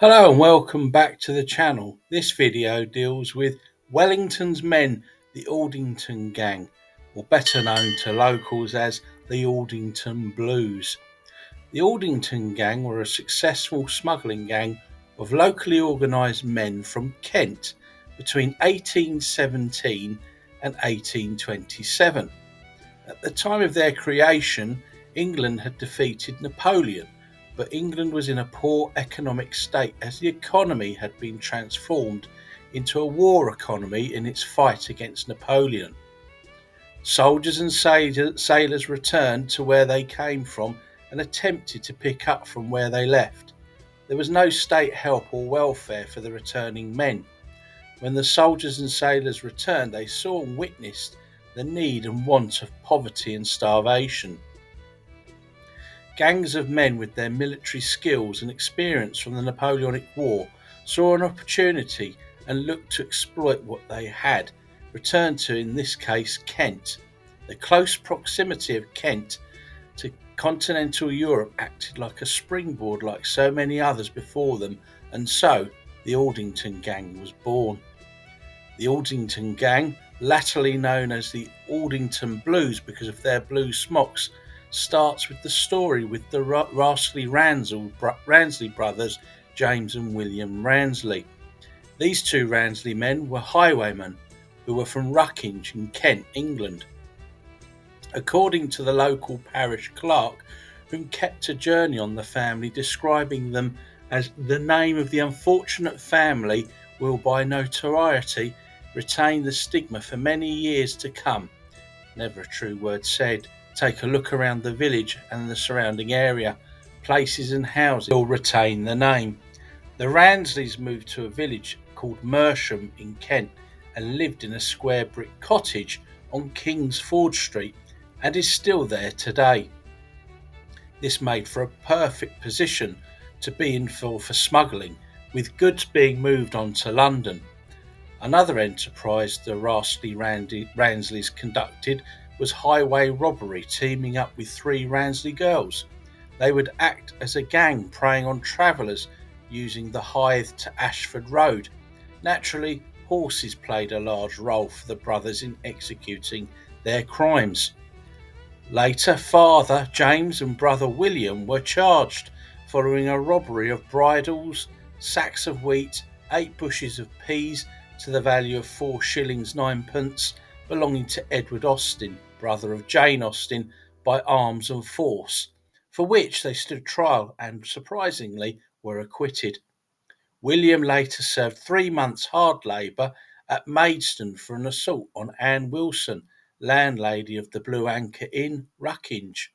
Hello and welcome back to the channel. This video deals with Wellington's men, the Aldington gang, or better known to locals as the Aldington Blues. The Aldington gang were a successful smuggling gang of locally organised men from Kent between 1817 and 1827. At the time of their creation, England had defeated Napoleon, but England was in a poor economic state as the economy had been transformed into a war economy in its fight against Napoleon. Soldiers and sailors returned to where they came from and attempted to pick up from where they left. There was no state help or welfare for the returning men. When the soldiers and sailors returned, they saw and witnessed the need and want of poverty and starvation. Gangs of men with their military skills and experience from the Napoleonic War saw an opportunity and looked to exploit what they had, returned to, in this case, Kent. The close proximity of Kent to continental Europe acted like a springboard like so many others before them, and so the Aldington gang was born. The Aldington gang, latterly known as the Aldington Blues because of their blue smocks, starts with the story with the rascally Ransley brothers, James and William Ransley. These two Ransley men were highwaymen who were from Ruckinge in Kent, England. According to the local parish clerk, who kept a journey on the family, describing them as the name of the unfortunate family will by notoriety retain the stigma for many years to come. Never a true word said. Take a look around the village and the surrounding area. Places and houses will retain the name. The Ransleys moved to a village called Mersham in Kent and lived in a square brick cottage on King's Ford Street and is still there today. This made for a perfect position to be in for smuggling, with goods being moved on to London. Another enterprise the rascally Ransleys conducted was highway robbery, teaming up with three Ransley girls. They would act as a gang preying on travellers using the Hythe to Ashford Road. Naturally, horses played a large role for the brothers in executing their crimes. Later, father James and brother William were charged following a robbery of bridles, sacks of wheat, 8 bushels of peas to the value of 4 shillings 9 belonging to Edward Austin, brother of Jane Austen, by arms and force, for which they stood trial and surprisingly were acquitted. William later served 3 months hard labour at Maidstone for an assault on Anne Wilson, landlady of the Blue Anchor Inn, Ruckinge.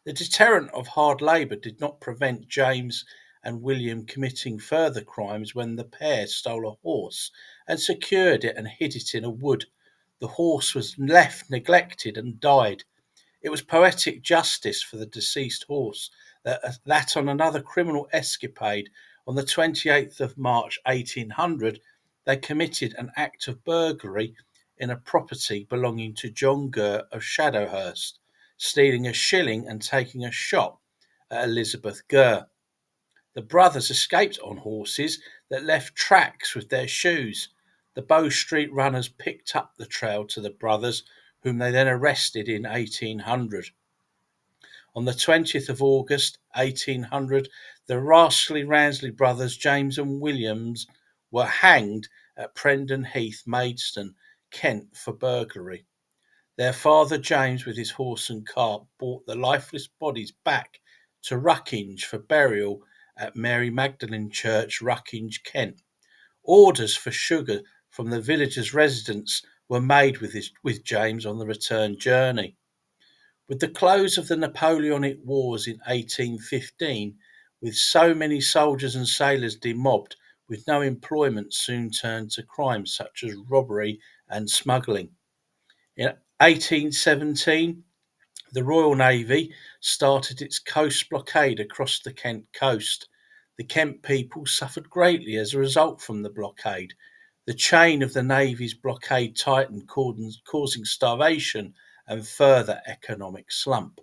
The deterrent of hard labour did not prevent James and William committing further crimes when the pair stole a horse and secured it and hid it in a wood. The horse was left neglected and died. It was poetic justice for the deceased horse that on another criminal escapade on the 28th of March 1800 they committed an act of burglary in a property belonging to John Gurr of Shadowhurst, stealing a shilling and taking a shot at Elizabeth Gurr. The brothers escaped on horses that left tracks with their shoes. The Bow Street runners picked up the trail to the brothers, whom they then arrested in 1800. On the 20th of August 1800, the rascally Ransley brothers James and Williams were hanged at Prendon Heath, Maidstone, Kent, for burglary. Their father James, with his horse and cart, brought the lifeless bodies back to Ruckinge for burial at Mary Magdalene Church, Ruckinge, Kent. Orders for sugar from the villagers' residents were made with James on the return journey. With the close of the Napoleonic Wars in 1815, with so many soldiers and sailors demobbed with no employment, soon turned to crimes such as robbery and smuggling. In 1817, the Royal Navy started its coast blockade across the Kent coast. The Kent people suffered greatly as a result from the blockade. The chain of the Navy's blockade tightened, causing starvation and further economic slump.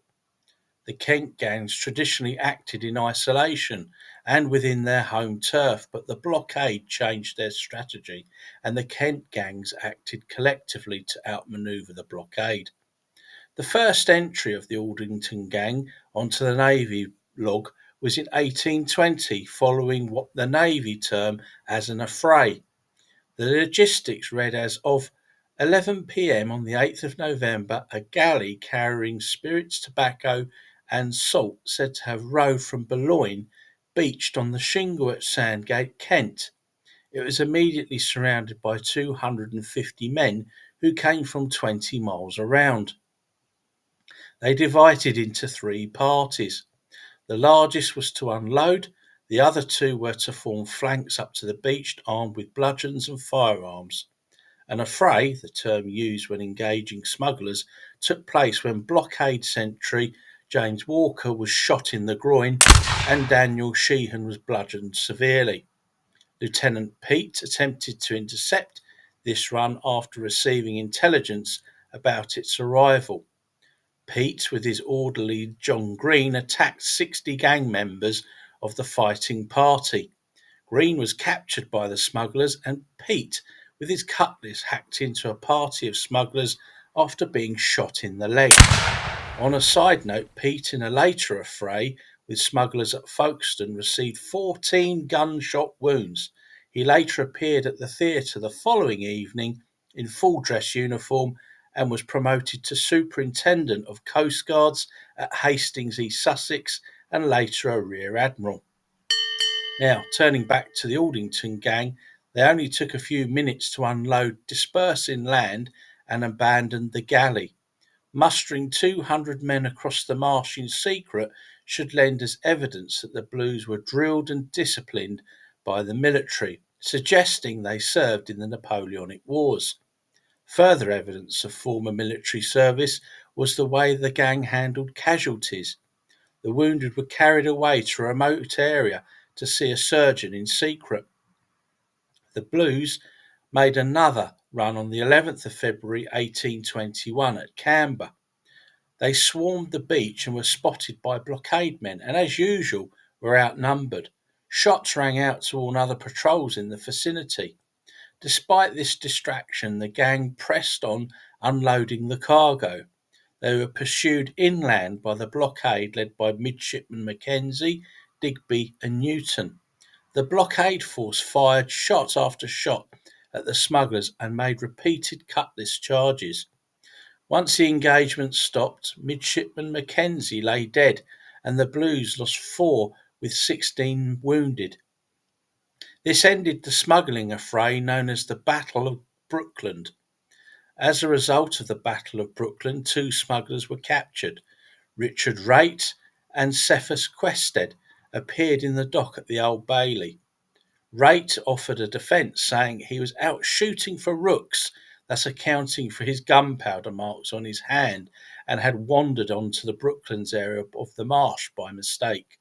The Kent gangs traditionally acted in isolation and within their home turf, but the blockade changed their strategy, and the Kent gangs acted collectively to outmaneuver the blockade. The first entry of the Aldington gang onto the Navy log was in 1820, following what the Navy term as an affray. The logistics read as of 11 p.m. on the 8th of November, a galley carrying spirits, tobacco, and salt, said to have rowed from Boulogne, beached on the shingle at Sandgate, Kent. It was immediately surrounded by 250 men who came from 20 miles around. They divided into three parties. The largest was to unload, the other two were to form flanks up to the beach, armed with bludgeons and firearms. An affray, the term used when engaging smugglers, took place when blockade sentry James Walker was shot in the groin and Daniel Sheehan was bludgeoned severely. Lieutenant Pete attempted to intercept this run after receiving intelligence about its arrival. Pete, with his orderly John Green, attacked 60 gang members of the fighting party. Green was captured by the smugglers, and Pete, with his cutlass, hacked into a party of smugglers after being shot in the leg. On a side note, Pete, in a later affray with smugglers at Folkestone, received 14 gunshot wounds. He later appeared at the theatre the following evening in full dress uniform and was promoted to Superintendent of Coastguards at Hastings, East Sussex, and later a Rear Admiral. Now, turning back to the Aldington gang, they only took a few minutes to unload, disperse inland, and abandon the galley. Mustering 200 men across the marsh in secret should lend us evidence that the Blues were drilled and disciplined by the military, suggesting they served in the Napoleonic Wars. Further evidence of former military service was the way the gang handled casualties. The wounded were carried away to a remote area to see a surgeon in secret. The Blues made another run on the 11th of February 1821 at Canberra. They swarmed the beach and were spotted by blockade men, and as usual were outnumbered. Shots rang out to all other patrols in the vicinity. Despite this distraction, the gang pressed on, unloading the cargo. They were pursued inland by the blockade led by Midshipman Mackenzie, Digby, and Newton. The blockade force fired shot after shot at the smugglers and made repeated cutlass charges. Once the engagement stopped, Midshipman Mackenzie lay dead, and the Blues lost 4 with 16 wounded. This ended the smuggling affray known as the Battle of Brookland. As a result of the Battle of Brookland, 2 smugglers were captured. Richard Raitt and Cephas Quested appeared in the dock at the Old Bailey. Raitt offered a defence, saying he was out shooting for rooks, thus accounting for his gunpowder marks on his hand, and had wandered onto the Brooklands area of the marsh by mistake.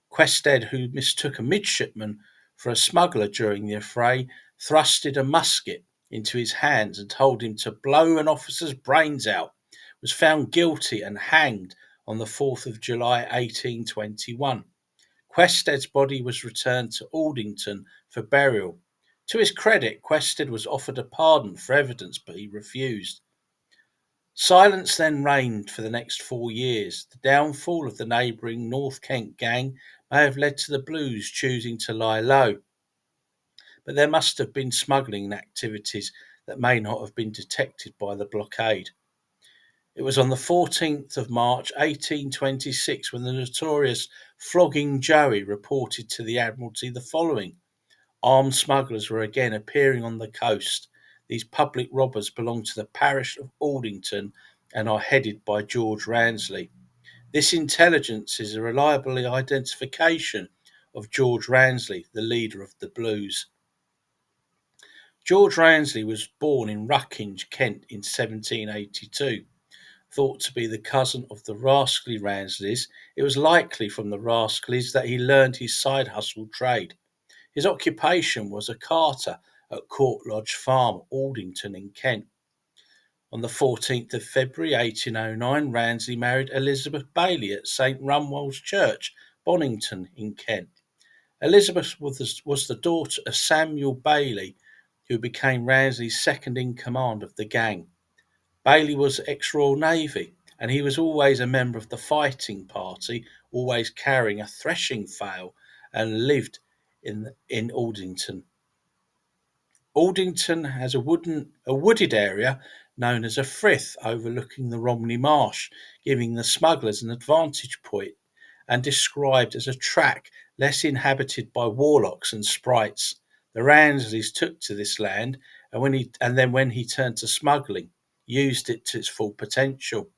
Quested, who mistook a midshipman for a smuggler during the affray, thrusted a musket into his hands and told him to blow an officer's brains out, was found guilty and hanged on the 4th of July 1821. Quested's body was returned to Aldington for burial. To his credit, Quested was offered a pardon for evidence, but he refused. Silence then reigned for the next 4 years. The downfall of the neighbouring North Kent gang may have led to the Blues choosing to lie low, but there must have been smuggling activities that may not have been detected by the blockade. It was on the 14th of March 1826 when the notorious Flogging Joey reported to the Admiralty the following: armed smugglers were again appearing on the coast. These public robbers belong to the parish of Aldington and are headed by George Ransley. This intelligence is a reliable identification of George Ransley, the leader of the Blues. George Ransley was born in Ruckinge, Kent in 1782. Thought to be the cousin of the rascally Ransleys, it was likely from the Rascalys that he learned his side hustle trade. His occupation was a carter at Court Lodge Farm, Aldington in Kent. On the 14th of February 1809, Ransley married Elizabeth Bailey at St Runwell's Church, Bonington in Kent. Elizabeth was the daughter of Samuel Bailey, who became Ransley's second in command of the gang. Bailey was ex-Royal Navy, and he was always a member of the fighting party, always carrying a threshing flail, and lived in Aldington. Aldington has a wooded area known as a frith overlooking the Romney Marsh, giving the smugglers an advantage point, and described as a track less inhabited by warlocks and sprites. The Ransleys took to this land, and then when he turned to smuggling, used it to its full potential.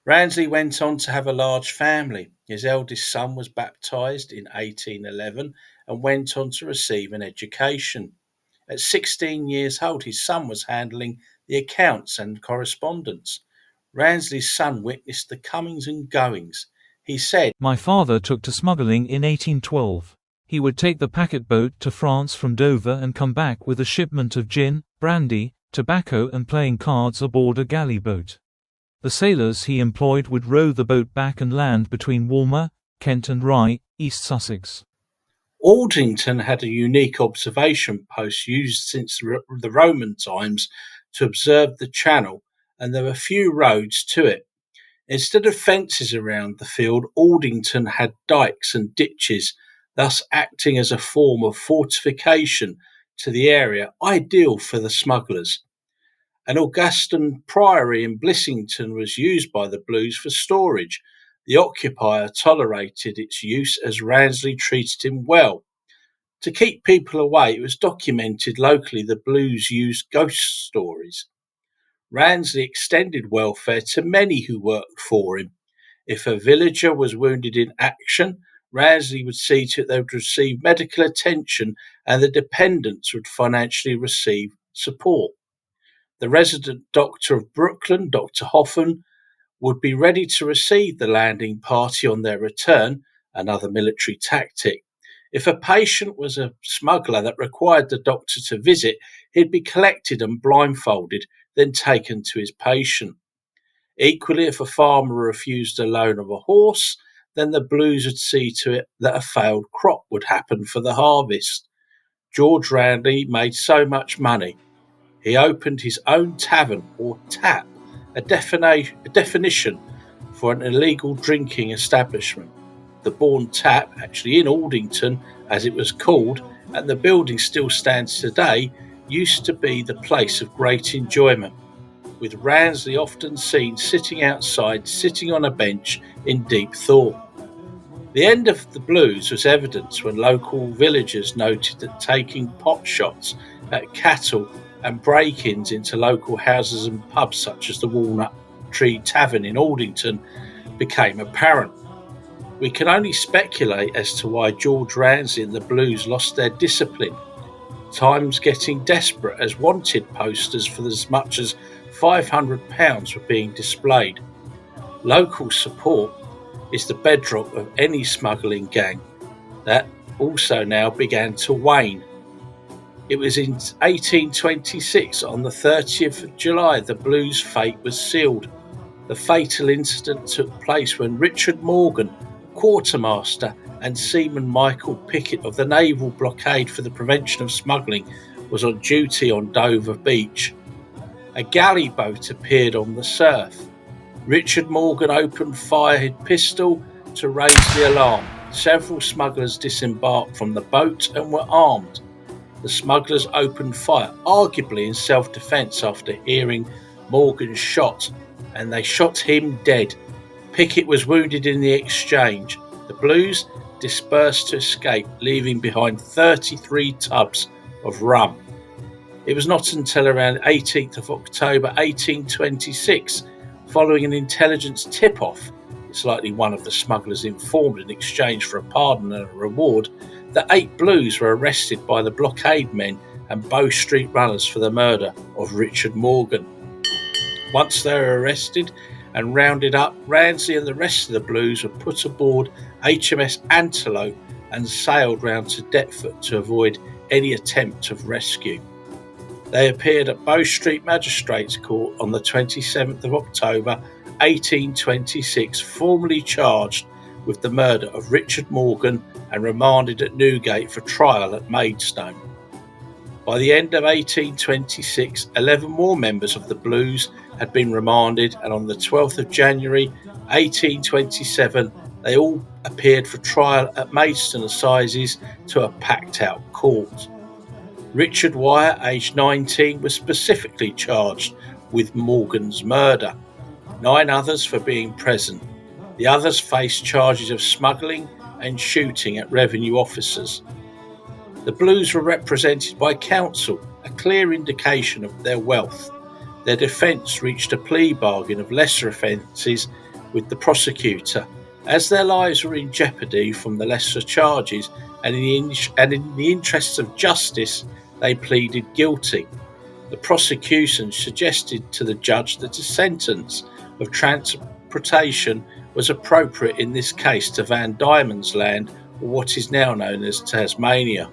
Ransley went on to have a large family. His eldest son was baptised in 1811 and went on to receive an education. At 16 years old, his son was handling the accounts and correspondence. Ransley's son witnessed the comings and goings. He said, "My father took to smuggling in 1812. He would take the packet boat to France from Dover and come back with a shipment of gin, brandy, tobacco and playing cards aboard a galley boat. The sailors he employed would row the boat back and land between Walmer, Kent and Rye, East Sussex." Aldington had a unique observation post used since the Roman times to observe the channel, and there were few roads to it. Instead of fences around the field, Aldington had dykes and ditches, thus acting as a form of fortification to the area, ideal for the smugglers. An Augustan priory in Blissington was used by the Blues for storage. The occupier tolerated its use as Ransley treated him well. To keep people away, it was documented locally the Blues used ghost stories. Ransley extended welfare to many who worked for him. If a villager was wounded in action, Ransley would see to it they would receive medical attention and the dependents would financially receive support. The resident doctor of Brooklyn, Dr. Hoffen, would be ready to receive the landing party on their return, another military tactic. If a patient was a smuggler that required the doctor to visit, he'd be collected and blindfolded, then taken to his patient. Equally, if a farmer refused a loan of a horse, then the Blues would see to it that a failed crop would happen for the harvest. George Ransley made so much money. He opened his own tavern, or tap, a definition for an illegal drinking establishment. The Bourne Tap, actually in Aldington as it was called, and the building still stands today, used to be the place of great enjoyment, with Ransley often seen sitting outside, sitting on a bench in deep thought. The end of the Blues was evidenced when local villagers noted that taking pot shots at cattle and break-ins into local houses and pubs such as the Walnut Tree Tavern in Aldington became apparent. We can only speculate as to why George Ransley and the Blues lost their discipline, times getting desperate as wanted posters for as much as £500 were being displayed. Local support is the bedrock of any smuggling gang that also now began to wane. It was in 1826, on the 30th of July, the Blues' fate was sealed. The fatal incident took place when Richard Morgan, quartermaster, and Seaman Michael Pickett of the Naval Blockade for the Prevention of Smuggling was on duty on Dover Beach. A galley boat appeared on the surf. Richard Morgan opened fire his pistol to raise the alarm. Several smugglers disembarked from the boat and were armed. The smugglers opened fire, arguably in self-defence after hearing Morgan's shot, and they shot him dead. Pickett was wounded in the exchange. The Blues dispersed to escape, leaving behind 33 tubs of rum. It was not until around 18th of October 1826, following an intelligence tip-off, it's likely one of the smugglers informed in exchange for a pardon and a reward, that 8 Blues were arrested by the blockade men and Bow Street runners for the murder of Richard Morgan. Once they were arrested and rounded up, Ransley and the rest of the Blues were put aboard HMS Antelope and sailed round to Deptford to avoid any attempt of rescue. They appeared at Bow Street Magistrates Court on the 27th of October 1826, formally charged with the murder of Richard Morgan and remanded at Newgate for trial at Maidstone. By the end of 1826, 11 more members of the Blues had been remanded, and on the 12th of January 1827, they all appeared for trial at Maidstone Assizes to a packed-out court. Richard Wyatt, aged 19, was specifically charged with Morgan's murder. 9 others for being present. The others faced charges of smuggling and shooting at revenue officers. The Blues were represented by counsel, a clear indication of their wealth. Their defence reached a plea bargain of lesser offences with the prosecutor. As their lives were in jeopardy from the lesser charges and in the interests of justice, they pleaded guilty. The prosecution suggested to the judge that a sentence of transportation was appropriate in this case to Van Diemen's Land, or what is now known as Tasmania.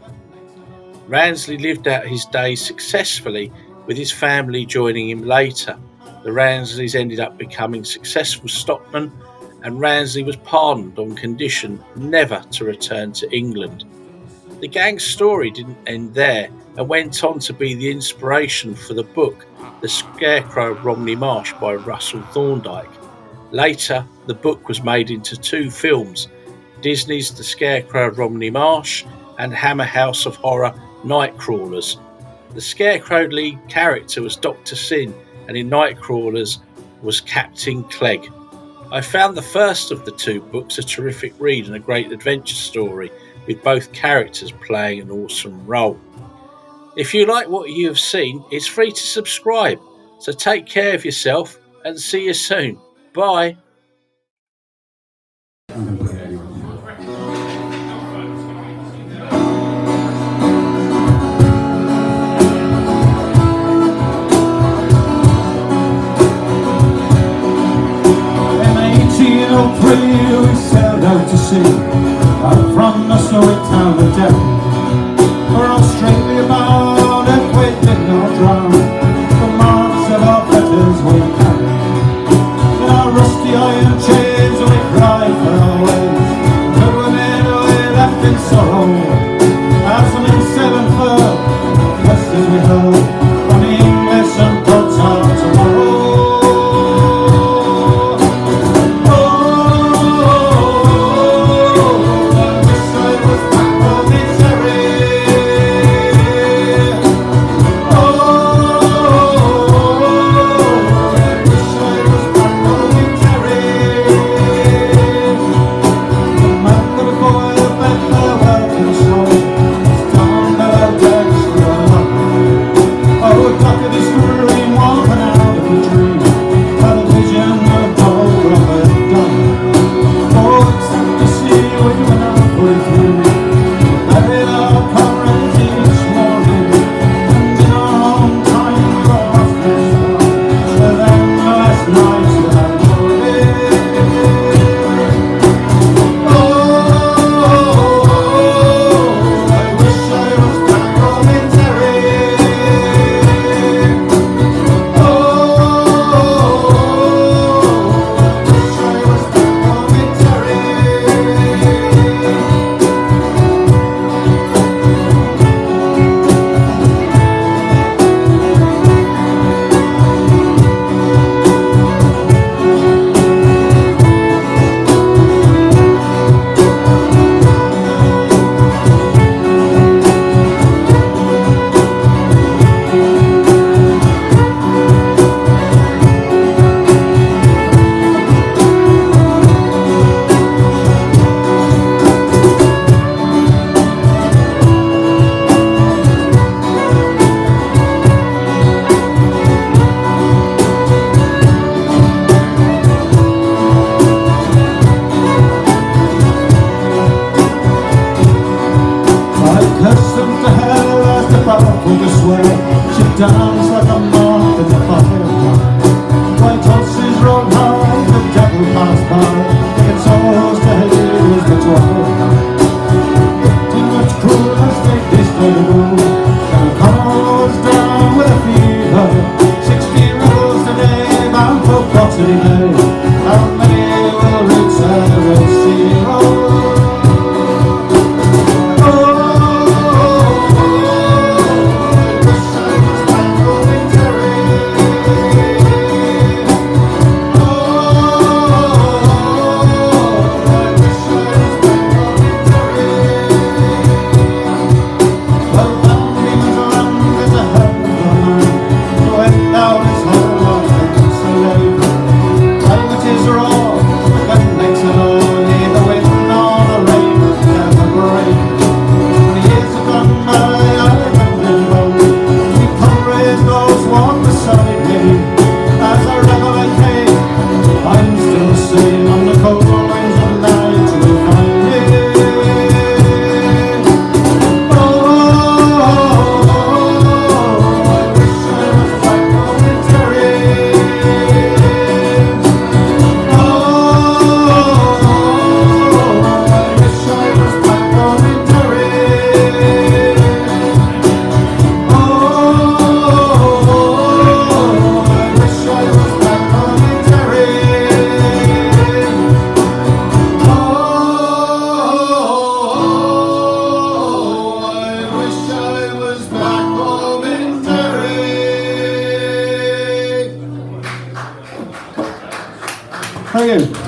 Ransley lived out his days successfully, with his family joining him later. The Ransleys ended up becoming successful stockmen, and Ransley was pardoned on condition never to return to England. The gang's story didn't end there and went on to be the inspiration for the book The Scarecrow of Romney Marsh by Russell Thorndike. Later, the book was made into 2 films, Disney's The Scarecrow of Romney Marsh and Hammer House of Horror Nightcrawlers. The Scarecrow lead character was Dr. Sin, and in Nightcrawlers was Captain Clegg. I found the first of the 2 books a terrific read and a great adventure story, with both characters playing an awesome role. If you like what you have seen, it's free to subscribe, so take care of yourself and see you soon. Bye. We sailed out to sea, out from the snowy town of Devon, for Australia bound, if we did not drown, the marks of our fetters we carried. In our rusty iron chains we cried for our ways, good women we left in sorrow, as some in 7 fell, just as we heard from the English and God's heart tomorrow. Dance like a moth in the fire. White horses rode high, the devil passed by, taking souls to Hades the twilight. Too much cruel as they destroy the world, and the cause down with a city day. How many will return and see? Thank you.